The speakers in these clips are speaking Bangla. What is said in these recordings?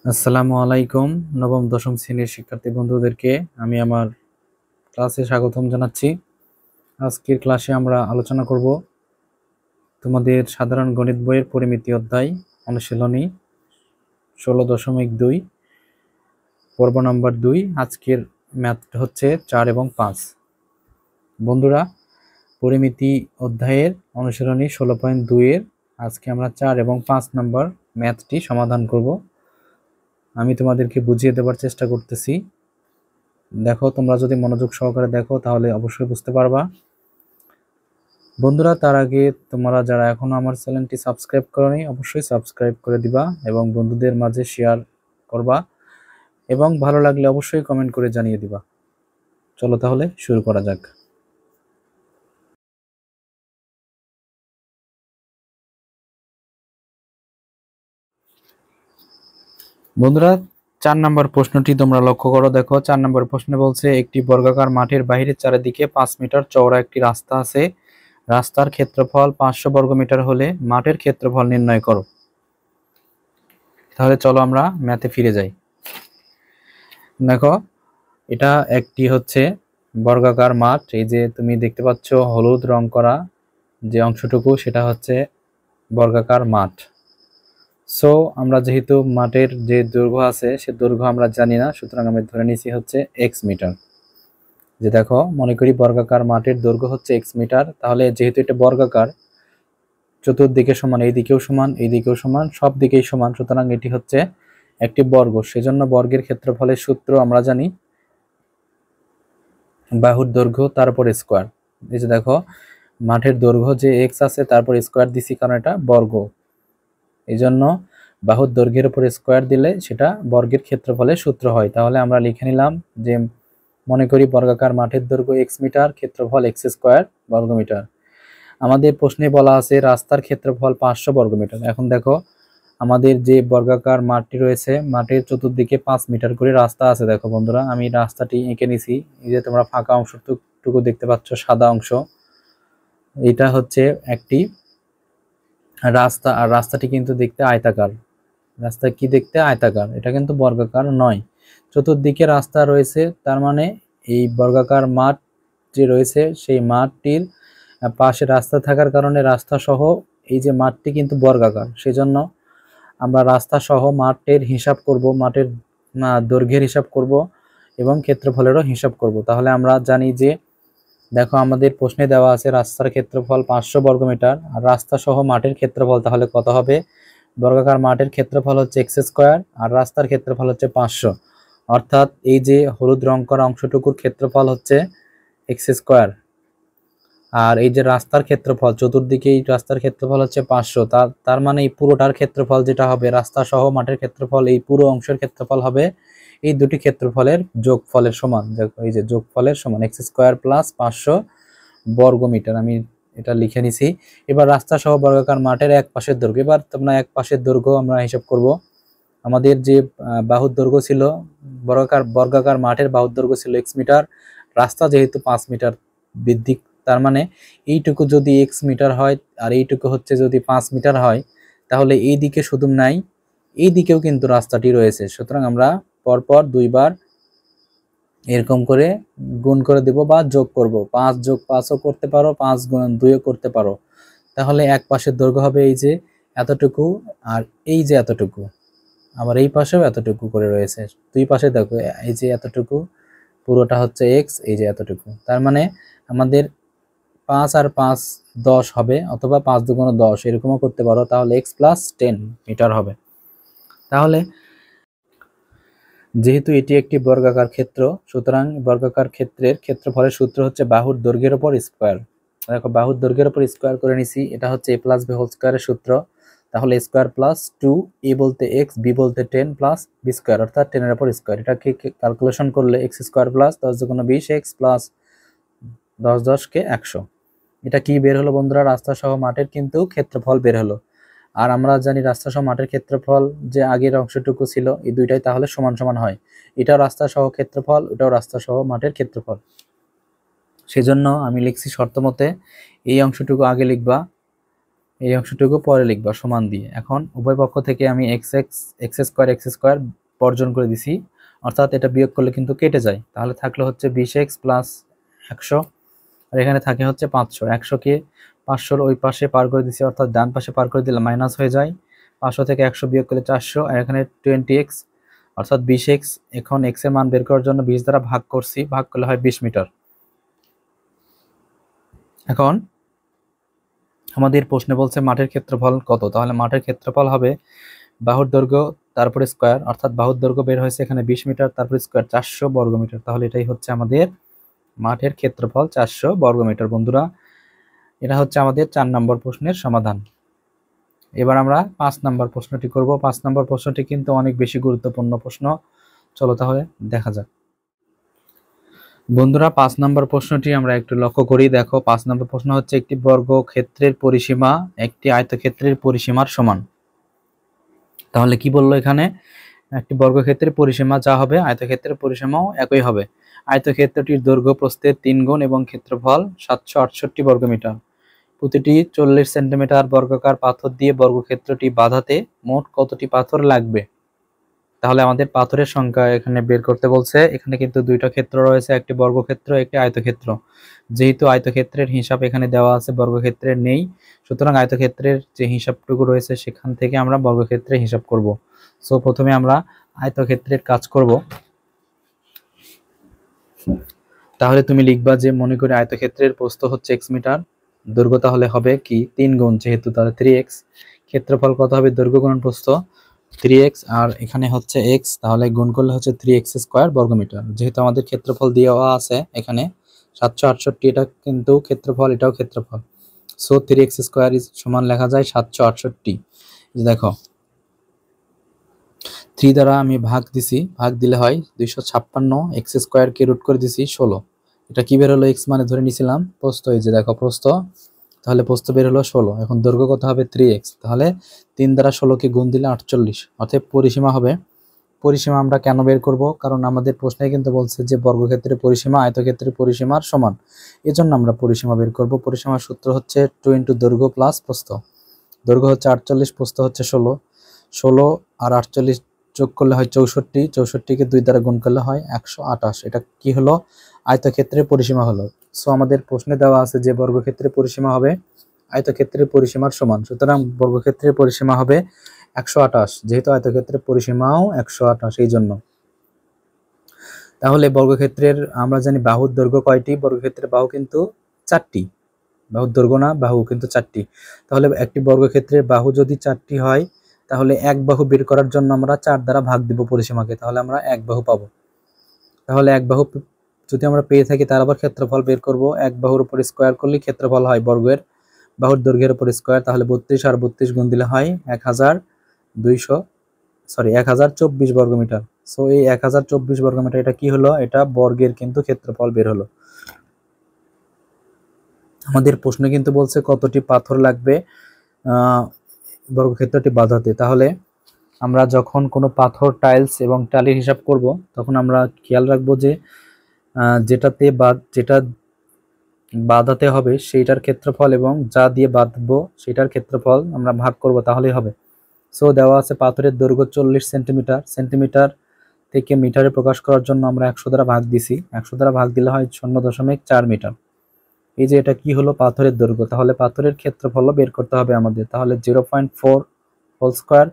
আসসালামু আলাইকুম। নবম দশম শ্রেণীর শিক্ষার্থী বন্ধুদেরকে আমি আমার ক্লাসে স্বাগতম জানাচ্ছি। আজকের ক্লাসে আমরা আলোচনা করব তোমাদের সাধারণ গণিত বইয়ের পরিমিতি অধ্যায় অনুশীলনী 16.2 পর্ব নাম্বার 2। আজকের ম্যাথ হচ্ছে 4 এবং 5। বন্ধুরা, পরিমিতি অধ্যায়ের অনুশীলনী 16.2 এর আজকে আমরা 4 এবং 5 নাম্বার ম্যাথটি সমাধান করব। আমি তোমাদেরকে বুঝিয়ে দেওয়ার চেষ্টা করতেছি। দেখো, তোমরা যদি মনোযোগ সহকারে দেখো তাহলে অবশ্যই বুঝতে পারবা। বন্ধুরা, তার আগে তোমরা যারা এখনো আমার চ্যানেলটি সাবস্ক্রাইব করোনি অবশ্যই সাবস্ক্রাইব করে দিবা এবং বন্ধুদের মাঝে শেয়ার করবা এবং ভালো লাগলে অবশ্যই কমেন্ট করে জানিয়ে দিবা। চলো তাহলে শুরু করা যাক। বন্ধুরা, 4 নম্বর প্রশ্নটি তোমরা লক্ষ্য করো। দেখো, 4 নম্বর প্রশ্নে বলছে একটি বর্গাকার মাঠের বাইরের চারিদিকে 5 মিটার চওড়া একটি রাস্তা আছে। রাস্তার ক্ষেত্রফল 500 বর্গমিটার হলে মাঠের ক্ষেত্রফল নির্ণয় করো। তাহলে চলো আমরা ম্যাথে ফিরে যাই। দেখো, এটা একটি হচ্ছে বর্গাকার মাঠ। এই যে তুমি দেখতে পাচ্ছ হলুদ রং করা যে অংশটুকু, সেটা হচ্ছে বর্গাকার মাঠ। সো আমরা যেহেতু মাঠের যে দৈর্ঘ্য আছে সে দৈর্ঘ্য আমরা জানি না, সুতরাং আমি ধরে নিছি হচ্ছে এক্স মিটার। যে দেখো, মনে করি বর্গাকার মাঠের দৈর্ঘ্য হচ্ছে এক্স মিটার। তাহলে যেহেতু এটা বর্গাকার, চতুর্দিকে সমান, এই দিকেও সমান, এই দিকেও সমান, সব দিকেই সমান, সুতরাং এটি হচ্ছে একটি বর্গ। সেজন্য বর্গের ক্ষেত্রফলের সূত্র আমরা জানি বাহুর দৈর্ঘ্য তারপর স্কোয়ার। এই যে দেখো, মাঠের দৈর্ঘ্য যে এক্স আছে তারপর স্কোয়ার দিছি, কারণ এটা বর্গ। এই জন্য বাহুর দৈর্ঘ্যের উপর স্কোয়ার দিলে সেটা বর্গের ক্ষেত্রফলের সূত্র হয়। তাহলে আমরা লিখে নিলাম যে মনে করি বর্গাকার মাঠের দৈর্ঘ্য এক্স মিটার, ক্ষেত্রফল এক্স স্কোয়ার বর্গমিটার। আমাদের প্রশ্নে বলা আছে রাস্তার ক্ষেত্রফল 500 বর্গমিটার। এখন দেখো, আমাদের যে বর্গাকার মাঠটি রয়েছে, মাঠের চতুর্দিকে 5 মিটার করে রাস্তা আছে। দেখো বন্ধুরা, আমি রাস্তাটি এঁকে নিছি। এই যে তোমরা ফাঁকা অংশটুকু দেখতে পাচ্ছ, সাদা অংশ, এটা হচ্ছে একটি রাস্তা। আর রাস্তাটি কিন্তু দেখতে আয়তাকার। রাস্তা কি দেখতে আয়তাকার, এটা কিন্তু বর্গাকার নয়। চতুর্দিকে রাস্তা রয়েছে, তার মানে এই বর্গাকার মাঠ যে রয়েছে সেই মাঠটির পাশে রাস্তা থাকার কারণে রাস্তা সহ এই যে মাঠটি কিন্তু বর্গাকার। সেজন্য আমরা রাস্তা সহ মাঠের হিসাব করব, মাঠের দৈর্ঘ্যের হিসাব করব এবং ক্ষেত্রফলেরও হিসাব করব। তাহলে আমরা জানি যে দেখো, আমাদের প্রশ্নে দেওয়া আছে রাস্তার ক্ষেত্রফল 500 বর্গমিটার আর রাস্তা সহ মাঠের ক্ষেত্রফল তাহলে কত হবে? বর্গাকার মাঠের ক্ষেত্রফল হচ্ছে এক্স স্কোয়ার আর রাস্তার ক্ষেত্রফল হচ্ছে 500, অর্থাৎ এই যে হলুদ রং করা অংশটুকুর ক্ষেত্রফল হচ্ছে এক্স স্কোয়ার। আর এই যে রাস্তার ক্ষেত্রফল, চতুর্দিকে এই রাস্তার ক্ষেত্রফল হচ্ছে 500, তার মানে এই পুরোটার ক্ষেত্রফল যেটা হবে রাস্তা সহ মাঠের ক্ষেত্রফল, এই পুরো অংশের ক্ষেত্রফল হবে এই দুটি ক্ষেত্রফলের যোগফলের সমান। দেখো, এই যে যোগফলের সমান এক্স স্কোয়ার প্লাস 500 বর্গমিটার। আমি এটা লিখে নিছি। এবার রাস্তা সহ বর্গাকার মাঠের এক পাশের দৈর্ঘ্য, এবার তোমরা এক পাশের দৈর্ঘ্য আমরা হিসাব করব। আমাদের যে বাহুর দৈর্ঘ্য ছিল, বর্গাকার মাঠের বাহুর দৈর্ঘ্য ছিল এক্স মিটার। রাস্তা যেহেতু 5 মিটার বৃদ্ধি, তার মানে এইটুকু যদি এক্স মিটার হয় আর এইটুকু হচ্ছে যদি 5 মিটার হয়, তাহলে এই দিকে শুধু নাই, এই দিকেও কিন্তু রাস্তাটি রয়েছে। সুতরাং আমরা পরপর দুইবার এরকম করে গুণ করে দেব বা যোগ করব। 5 যোগ 5ও করতে পারো, 5 গুণ 2ও করতে পারো। তাহলে এক পাশের দৈর্ঘ্য হবে এই যে এতটুকু আর এই যে এতটুকু, আবার এই পাশেও এতটুকু করে রয়েছে। দুই পাশে দেখো, এই যে এতটুকু পুরোটা হচ্ছে এক্স, এই যে এতটুকু। তার মানে আমাদের 5 আর 5 10 হবে, অথবা 5 দুগুণ 10 এরকমও করতে পারো। তাহলে এক্স প্লাস 10 মিটার হবে। তাহলে যেহেতু এটি একটি বর্গাকার ক্ষেত্র, সুতরাং বর্গাকার ক্ষেত্রের ক্ষেত্রফলের সূত্র হচ্ছে বাহুর দৈর্ঘ্যের উপর স্কোয়ার। দেখো, বাহুর দৈর্ঘ্যের উপর স্কোয়ার করে নিছি, এটা হচ্ছে a প্লাস বি হোল স্কোয়ারের সূত্র। তাহলে স্কোয়ার প্লাস 2, এ বলতে এক্স, বি বলতে 10 প্লাস বি স্কোয়ার, অর্থাৎ 10 এর উপর স্কোয়ার। এটাকে ক্যালকুলেশন করলে এক্স স্কোয়ার প্লাস 10 দুগুণ 20 এক্স প্লাস 10 10 100। এটা কি বের হলো বন্ধুরা? রাস্তা সহ মাঠের কিন্তু ক্ষেত্রফল বের হলো। আর আমরা জানি রাস্তা সহ মাঠের ক্ষেত্রফল যে আগের অংশটুকু ছিল, এই দুইটাই তাহলে সমান সমান হয়। এটাও রাস্তা সহ ক্ষেত্রফল, এটাও রাস্তা সহ মাঠের ক্ষেত্রফল। সেজন্য আমি লিখছি শর্ত মতে এই অংশটুকু আগে লিখবা এই অংশটুকু পরে লিখবা সমান দিয়ে। এখন উভয় পক্ষ থেকে আমি এক্স স্কোয়ার বর্জন করে দিছি, অর্থাৎ এটা বিয়োগ করলে কিন্তু কেটে যায়। তাহলে থাকলে হচ্ছে 20x প্লাস 100, আর এখানে থাকে হচ্ছে 500। 100কে 500 ওই পাশে পার করে দিছি, অর্থাৎ ডান পাশে পার করে দিলে মাইনাস হয়ে যায়। 500 থেকে 100 বিয়োগ করলে 400, আর এখানে 20x অর্থাৎ 20x। এখন x এর মান বের করার জন্য 20 দ্বারা ভাগ করছি, ভাগ করলে হয় 20 মিটার। এখন আমাদের প্রশ্নে বলছে মাঠের ক্ষেত্রফল কত, তাহলে মাঠের ক্ষেত্রফল হবে বাহুর দৈর্ঘ্য তারপরে স্কোয়ার, অর্থাৎ বাহুর দৈর্ঘ্য বের হয়েছে এখানে 20 মিটার, তারপরে স্কোয়ার 400 বর্গমিটার। তাহলে এটাই হচ্ছে আমাদের মাঠের ক্ষেত্রফল 400 বর্গমিটার। বন্ধুরা, এটা হচ্ছে আমাদের 4 নম্বর প্রশ্নের সমাধান। এবার আমরা 5 নম্বর প্রশ্নটি করব। 5 নম্বর প্রশ্নটি কিন্তু অনেক বেশি গুরুত্বপূর্ণ প্রশ্ন। চলো তাহলে দেখা যাক। বন্ধুরা, 5 নম্বর প্রশ্নটি আমরা একটু লক্ষ্য করি। দেখো, 5 নম্বর প্রশ্ন হচ্ছে একটি বর্গক্ষেত্রের পরিসীমা একটি আয়তক্ষেত্রের পরিসীমার সমান। তাহলে কি বললো এখানে, একটি বর্গক্ষেত্রের পরিসীমা যা হবে আয়তক্ষেত্রের পরিসীমাও একই হবে। আয়তক্ষেত্রটির দৈর্ঘ্য প্রস্থের 3 গুণ এবং ক্ষেত্রফল 768 বর্গমিটার। প্রতিটি 40 সেন্টিমিটার বর্গাকার পাথর দিয়ে বর্গক্ষেত্রটি বাঁধাতে মোট কতটি পাথর লাগবে? তাহলে আমাদের পাথরের সংখ্যা এখানে বের করতে বলছে। এখানে কিন্তু দুইটা ক্ষেত্র রয়েছে, একটি বর্গক্ষেত্র একটি আয়তক্ষেত্র। যেহেতু আয়তক্ষেত্রের হিসাব এখানে দেওয়া আছে, বর্গক্ষেত্রের নেই, সুতরাং আয়তক্ষেত্রের যে হিসাবটুকু রয়েছে সেখান থেকে আমরা বর্গক্ষেত্রের হিসাব করব। সো প্রথমে আমরা আয়তক্ষেত্রের কাজ করব। তাহলে তুমি লিখবা যে মনে করি আয়তক্ষেত্রের প্রস্থ হচ্ছে x মিটার, দৈর্ঘ্য তাহলে হবে কি 3 গুণ, যেহেতু তাহলে 3x। ক্ষেত্রফল কত হবে, দৈর্ঘ্য গুণন প্রস্থ 3x, আর এখানে হচ্ছে x, তাহলে গুণ করলে হচ্ছে 3x স্কোয়ার বর্গমিটার। যেহেতু আমাদের ক্ষেত্রফল দেওয়া আছে এখানে 768, এটা কিন্তু ক্ষেত্রফল, এটাও ক্ষেত্রফল। সো 3x স্কোয়ার সমান লেখা যায় 768। দেখো 3 দ্বারা আমি ভাগ দিছি, ভাগ দিলে হয় 256, x স্কোয়ার কে রুট করে দিছি 16। এটা কি বের হলো, x মানে ধরে নিছিলাম প্রস্থ, এই যে দেখো প্রস্থ, তাহলে প্রস্থ বের হলো 16। এখন দৈর্ঘ্য কত হবে 3x, তাহলে 3 দ্বারা 16 কে গুণ দিলে 48, অর্থাৎ পরিসীমা হবে। পরিসীমা আমরা কেন বের করব, কারণ আমাদের প্রশ্নে কিন্তু বলছে যে বর্গক্ষেত্রের পরিসীমা আয়তক্ষেত্রের পরিসীমার সমান, এজন্য আমরা পরিসীমা বের করব। পরিসীমার সূত্র হচ্ছে 2 × দৈর্ঘ্য প্লাস প্রস্থ। দৈর্ঘ্য হচ্ছে 48, প্রস্থ হচ্ছে 16। 16 আর 48 যোগ করলে হয় 64, 64কে 2 দ্বারা গুণ করলে হয় 128। এটা কি হলো, আয়তক্ষেত্রের পরিসীমা হলো। সো আমাদের প্রশ্নে দেওয়া আছে যে বর্গক্ষেত্রের পরিসীমা হবে আয়তক্ষেত্রের পরিসীমার সমান, সুতরাং বর্গক্ষেত্রের পরিসীমা হবে 128, যেহেতু আয়তক্ষেত্রের পরিসীমাও 128 এই জন্য। তাহলে বর্গক্ষেত্রের আমরা জানি বাহুর দৈর্ঘ্য কয়টি, বর্গক্ষেত্রের বাহু কিন্তু 4টি, বাহুর দৈর্ঘ্য না, বাহু কিন্তু 4টি। তাহলে একটি বর্গক্ষেত্রের বাহু যদি 4টি হয়, তাহলে এক বাহু বের করার জন্য আমরা 4 দ্বারা ভাগ দিব পরিসীমাকে, তাহলে আমরা এক বাহু পাবো। তাহলে এক বাহু যদি আমরা পেয়ে থাকি, তার আবার ক্ষেত্রফল বের করব। এক বাহুর উপর স্কোয়ার করলে ক্ষেত্রফল হয় বর্গের বাহুর দৈর্ঘ্যের উপর স্কোয়ার, তাহলে 32 আর 32 গুণ দিলে হয় 1024 বর্গমিটার। সো এই 1024 বর্গমিটার, এটা কি হলো, এটা বর্গের কিন্তু ক্ষেত্রফল বের হলো। আমাদের প্রশ্নে কিন্তু বলছে কতটি পাথর লাগবে বর্গক্ষেত্রটি বাঁধাতে। তাহলে আমরা যখন কোনো পাথর, টাইলস এবং টালির হিসাব করব, তখন আমরা খেয়াল রাখবো যে যেটা বাঁধাতে হবে সেইটার ক্ষেত্রফল এবং যা দিয়ে বাঁধবো সেটার ক্ষেত্রফল আমরা ভাগ করব, তাহলেই হবে। সো দেওয়া আছে পাথরের দৈর্ঘ্য 40 সেন্টিমিটার, সেন্টিমিটার থেকে মিটারে প্রকাশ করার জন্য আমরা 100 দ্বারা ভাগ দিছি। 100 দ্বারা ভাগ দিলে হয় 0.4 মিটার। এই যে এটা কি হলো, পাথরের দৈর্ঘ্য। তাহলে পাথরের ক্ষেত্রফল বের করতে হবে আমাদের। তাহলে 0.4 হোল স্কোয়ার,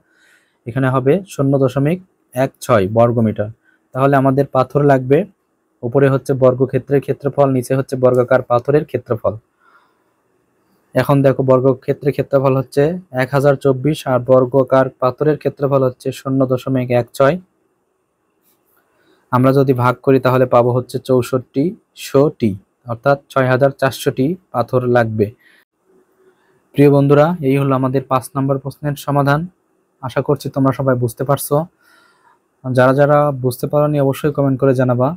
এখানে হবে 0.16 বর্গমিটার। তাহলে আমাদের পাথর লাগবে, উপরে হচ্ছে বর্গক্ষেত্রের ক্ষেত্রফল, নিচে হচ্ছে বর্গাকার পাথরের ক্ষেত্রফল। এখন দেখো বর্গক্ষেত্রের ক্ষেত্রফল হচ্ছে 1024 আর বর্গাকার পাথরের ক্ষেত্রফল হচ্ছে 0.16। আমরা যদি ভাগ করি তাহলে পাবো হচ্ছে 6400টি, অর্থাৎ 6400টি পাথর লাগবে। প্রিয় বন্ধুরা, এই হলো আমাদের 5 নম্বর প্রশ্নের সমাধান। আশা করছি তোমরা সবাই বুঝতে পারছো। যারা যারা বুঝতে পারোনি অবশ্যই কমেন্ট করে জানাবা,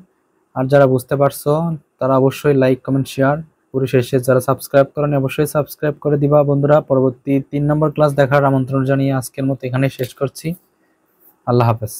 আর যারা বুঝতে পারছো তারা অবশ্যই লাইক, কমেন্ট, শেয়ার। পরিশেষে যারা সাবস্ক্রাইব করেনি অবশ্যই সাবস্ক্রাইব করে দিবা। বন্ধুরা, পরবর্তী 3 নম্বর ক্লাস দেখার আমন্ত্রণ জানিয়ে আজকের মতো এখানেই শেষ করছি। আল্লাহ হাফেজ।